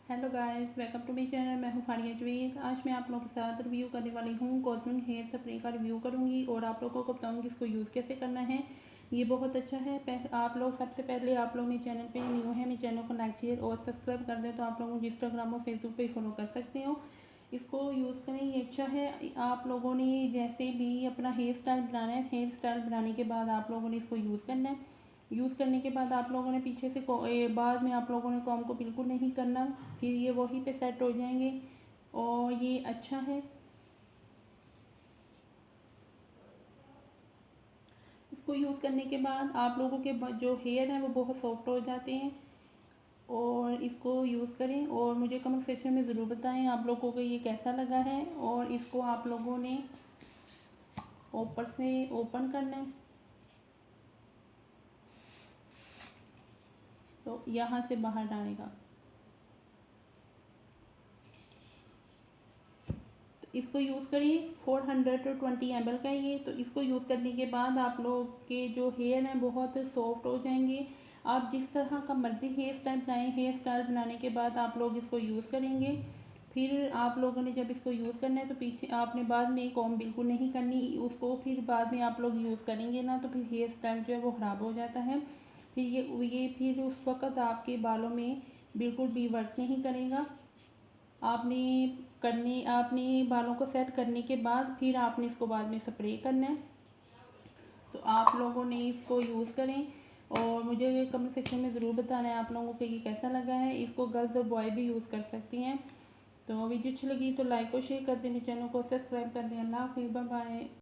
Hello guys, welcome to my channel. मैं हूँ फारिया जवेद। आज मैं आप लोगों के साथ रिव्यू करने वाली हूँ कॉस्मिक हेयर स्प्रे का रिव्यू करूँगी और आप लोगों को बताऊँगी इसको यूज़ कैसे करना है। ये बहुत अच्छा है। आप लोग सबसे पहले आप लोग मेरे चैनल पे न्यू है, मेरे चैनल को लाइक शेयर और सब्सक्राइब कर दें तो आप लोग इंस्टाग्राम और फेसबुक पे फॉलो कर सकते हो। इसको यूज़ करें, ये अच्छा है। आप लोगों ने जैसे भी अपना हेयर स्टाइल बनाना है, हेयर स्टाइल बनाने के बाद आप लोगों ने इसको यूज़ करना है। यूज़ करने के बाद आप लोगों ने पीछे से बाद में आप लोगों ने कॉम को बिल्कुल नहीं करना, फिर ये वहीं पे सेट हो जाएंगे और ये अच्छा है। इसको यूज़ करने के बाद आप लोगों के जो हेयर हैं वो बहुत सॉफ्ट हो जाते हैं। और इसको यूज़ करें और मुझे कमेंट सेक्शन में ज़रूर बताएं आप लोगों को ये कैसा लगा है। और इसको आप लोगों ने ऊपर से ओपन करना है, तो यहाँ से बाहर आएगा। इसको यूज़ करिए। 420 ml का ये, तो इसको यूज़ करने के बाद आप लोग के जो हेयर हैं बहुत सॉफ्ट हो जाएंगे। आप जिस तरह का मर्ज़ी हेयर स्टाइल बनाएं, हेयर स्टाइल बनाने के बाद आप लोग इसको यूज़ करेंगे। फिर आप लोगों ने जब इसको यूज़ करना है तो पीछे आपने बाद में कॉम बिल्कुल नहीं करनी उसको। फिर बाद में आप लोग यूज़ करेंगे ना तो फिर हेयर स्टाइल जो है वो ख़राब हो जाता है। फिर ये फिर उस वक़्त आपके बालों में बिल्कुल भी वर्क नहीं करेगा। आपने बालों को सेट करने के बाद फिर आपने इसको बाद में स्प्रे करना है। तो आप लोगों ने इसको यूज़ करें और मुझे कमेंट सेक्शन में ज़रूर बताना है आप लोगों को ये कैसा लगा है। इसको गर्ल्स और बॉय भी यूज़ कर सकती हैं। तो वीडियो अच्छी लगी तो लाइक और शेयर कर दें, चैनल को सब्सक्राइब कर दें। अल्लाह हाफिज़, बाय बाय।